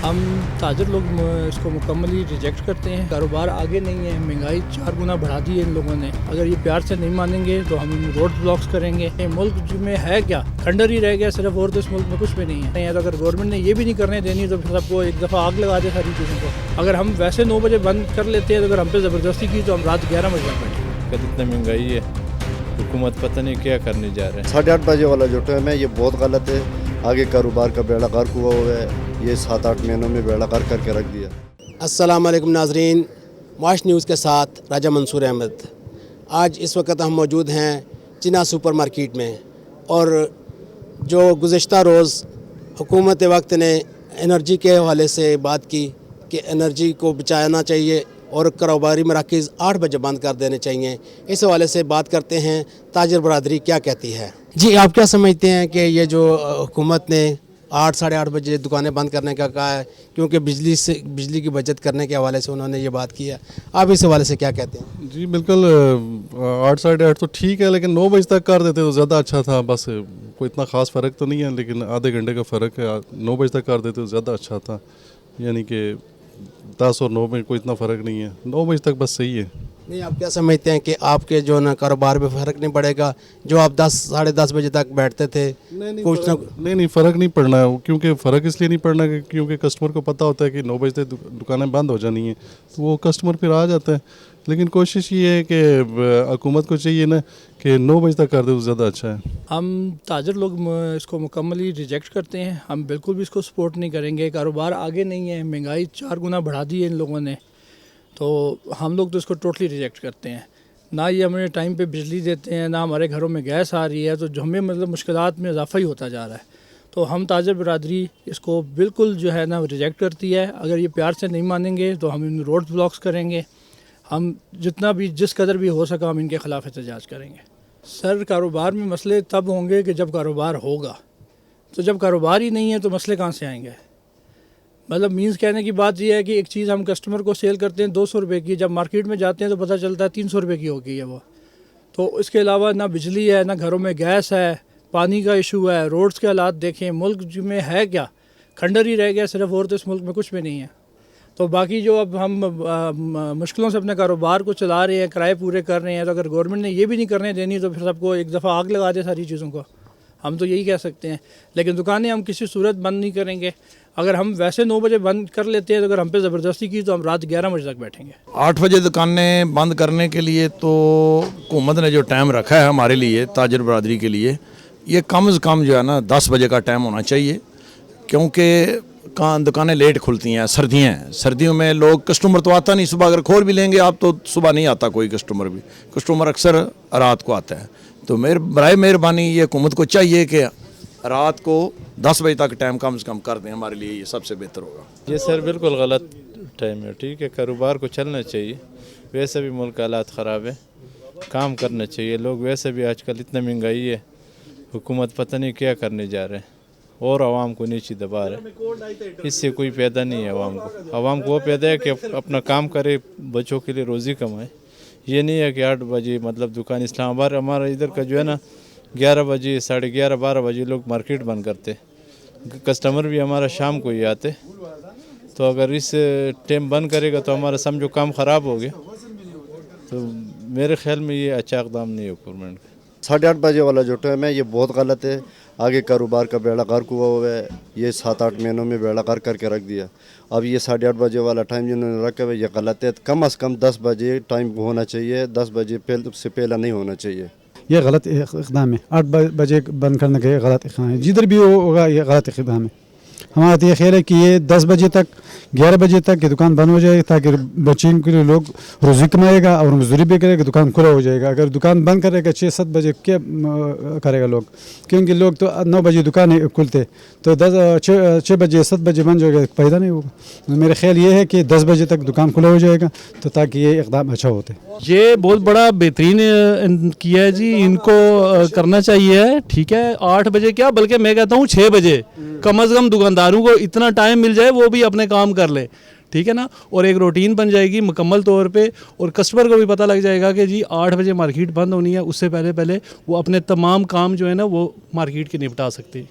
हम ताजर लोग इसको मुकम्मली रिजेक्ट करते हैं। कारोबार आगे नहीं है, महंगाई 4 गुना बढ़ा दी है इन लोगों ने। अगर ये प्यार से नहीं मानेंगे तो हम रोड ब्लॉक्स करेंगे। ये मुल्क में है क्या, खंडर ही रह गया सिर्फ, और तो इस मुल्क में कुछ भी नहीं है। तो अगर गवर्नमेंट ने ये भी नहीं करने देनी तो फिर सबको एक दफ़ा आग लगा दे सारी चीज़ों को। अगर हम वैसे 9 बजे बंद कर लेते हैं तो अगर हम पे ज़बरदस्ती की तो हम रात 11 बजे तक बैठे। इतनी महंगाई है, हुकूमत पता नहीं क्या करने जा रहे हैं। 8:30 बजे वाला जो टाइम है ये बहुत गलत है। आगे कारोबार का बेड़ा गर्क हुआ है, ये 7-8 महीनों में बेड़ा गर्क करके रख दिया। अस्सलाम वालेकुम नाज़रीन, माश न्यूज़ के साथ राजा मंसूर अहमद। आज इस वक्त हम मौजूद हैं चिना सुपर मार्केट में, और जो गुज़श्ता रोज़ हुकूमत वक्त ने एनर्जी के हवाले से बात की कि एनर्जी को बचाना चाहिए और कारोबारी मराकज़ 8 बजे बंद कर देने चाहिए, इस हवाले से बात करते हैं। ताजर बरादरी क्या कहती है? जी, आप क्या समझते हैं कि ये जो हुकूमत ने 8 साढ़े 8 बजे दुकानें बंद करने का कहा है, क्योंकि बिजली की बचत करने के हवाले से उन्होंने ये बात की है, आप इस हवाले से क्या कहते हैं? जी बिल्कुल, 8 साढ़े 8 तो ठीक है, लेकिन 9 बजे तक कर देते तो ज़्यादा अच्छा था। बस कोई इतना ख़ास फ़र्क तो नहीं है, लेकिन आधे घंटे का फ़र्क है। 9 बजे तक कर देते तो ज़्यादा अच्छा था। यानी कि 10 और 9 में कोई इतना फ़र्क नहीं है, 9 बजे तक बस सही है। नहीं, आप क्या समझते हैं कि आपके जो ना कारोबार में फ़र्क नहीं पड़ेगा? जो आप 10 साढ़े 10 बजे तक बैठते थे, कुछ नहीं फ़र्क नहीं पड़ना है, क्योंकि फ़र्क इसलिए नहीं पड़ना क्योंकि कस्टमर को पता होता है कि 9 बजे तक दुकानें बंद हो जानी हैं, तो वो कस्टमर फिर आ जाता है। लेकिन कोशिश ये है कि हुकूमत को चाहिए ना कि 9 बजे तक कर दे तो ज़्यादा अच्छा है। हम ताजर लोग इसको मुकम्मली रिजेक्ट करते हैं। हम बिल्कुल भी इसको सपोर्ट नहीं करेंगे। कारोबार आगे नहीं है, महंगाई 4 गुना बढ़ा दी है इन लोगों ने, तो हम लोग तो इसको टोटली रिजेक्ट करते हैं। ना ये हमें टाइम पे बिजली देते हैं, ना हमारे घरों में गैस आ रही है, तो जो हमें मतलब मुश्किलात में इजाफा ही होता जा रहा है। तो हम ताजर बरादरी इसको बिल्कुल जो है ना रिजेक्ट करती है। अगर ये प्यार से नहीं मानेंगे तो हम इन रोड ब्लॉक्स करेंगे। हम जितना भी जिस कदर भी हो सका हम इनके ख़िलाफ़ एहतजाज करेंगे। सर, कारोबार में मसले तब होंगे कि जब कारोबार होगा, तो जब कारोबार ही नहीं है तो मसले कहाँ से आएंगे? मतलब मीन्स कहने की बात यह है कि एक चीज़ हम कस्टमर को सेल करते हैं 200 रुपये की, जब मार्केट में जाते हैं तो पता चलता है 300 रुपये की हो गई है वो। तो इसके अलावा ना बिजली है, ना घरों में गैस है, पानी का इशू है, रोड्स के हालात देखें। मुल्क में है क्या, खंडर ही रह गया सिर्फ, और तो इस मुल्क में कुछ भी नहीं है। तो बाकी जो अब हम मुश्किलों से अपने कारोबार को चला रहे हैं, किराए पूरे कर रहे हैं, तो अगर गवर्नमेंट ने ये भी नहीं करने देनी तो फिर सबको एक दफ़ा आग लगा दे सारी चीज़ों को। हम तो यही कह सकते हैं। लेकिन दुकानें हम किसी सूरत बंद नहीं करेंगे। अगर हम वैसे 9 बजे बंद कर लेते हैं तो अगर हम पे ज़बरदस्ती की तो हम रात 11 बजे तक बैठेंगे। 8 बजे दुकानें बंद करने के लिए तो हुकूमत ने जो टाइम रखा है हमारे लिए, ताजर बरादरी के लिए, ये कम से कम जो है ना 10 बजे का टाइम होना चाहिए, क्योंकि दुकानें लेट खुलती हैं। सर्दियाँ हैं, सर्दियों में लोग कस्टमर तो आता नहीं सुबह, अगर खोल भी लेंगे आप तो सुबह नहीं आता कोई कस्टमर भी, कस्टमर अक्सर रात को आता है। तो बराए मेहरबानी ये हुकूमत को चाहिए कि रात को 10 बजे तक टाइम कम से कम कर दें, हमारे लिए ये सबसे बेहतर होगा। ये सर बिल्कुल गलत टाइम है। ठीक है, कारोबार को चलना चाहिए, वैसे भी मुल्क हालात ख़राब है, काम करना चाहिए लोग। वैसे भी आजकल इतना महंगाई है, हुकूमत पता नहीं क्या करने जा रहे हैं, और आवाम को नीचे दबा रहे। इससे कोई पैदा नहीं है आवाम को वो पैदा है कि अपना काम करे, बच्चों के लिए रोज़ी कमाए। ये नहीं है कि 8 बजे मतलब दुकान, इस्लामाबाद हमारा इधर का जो है ना 11 बजे, साढ़े 11, 12 बजे लोग मार्केट बंद करते, कस्टमर भी हमारा शाम को ही आते। तो अगर इस टाइम बंद करेगा तो हमारा समझो काम ख़राब हो गया। तो मेरे ख्याल में ये अच्छा इक़दाम नहीं है गवर्नमेंट का। 8:30 बजे वाला जो टाइम है ये बहुत गलत है। आगे कारोबार का बेड़ा गर्क हुआ है, ये 7-8 महीनों में बेड़ा गर्क करके रख दिया। अब ये 8:30 बजे वाला टाइम जिन्होंने रखा है ये गलत है। कम से कम 10 बजे टाइम होना चाहिए, 10 बजे से पहले नहीं होना चाहिए। ये गलत इक़दाम है। 8 बजे बंद करने का गलत इक़दाम है, जिधर भी होगा ये गलत इक़दाम है। हमारा तो ये ख्याल है कि ये 10 बजे तक, 11 बजे तक ये दुकान बंद हो जाए, ताकि बच्चों के लिए लोग रोज़ी कमाएगा और मजदूरी भी करेगा, दुकान खुला हो जाएगा। अगर दुकान बंद करेगा 6-7 बजे क्या करेगा लोग? क्योंकि लोग तो 9 बजे दुकान खुलते, तो 6 बजे 7 बजे बंद हो गया, फ़ायदा नहीं होगा। तो मेरा ख्याल ये है कि 10 बजे तक दुकान खुला हो जाएगा, तो ताकि ये इक़दाम अच्छा होता है। ये बहुत बड़ा बेहतरीन किया है जी, इनको करना चाहिए। ठीक है, 8 बजे क्या, बल्कि मैं कहता हूँ 6 बजे कम से कम दुकानदारों को इतना टाइम मिल जाए, वो भी अपने काम कर ले। ठीक है ना, और एक रूटीन बन जाएगी मुकम्मल तौर पे, और कस्टमर को भी पता लग जाएगा कि जी 8 बजे मार्केट बंद होनी है, उससे पहले वो अपने तमाम काम जो है ना वो मार्केट के निपटा सकते हैं।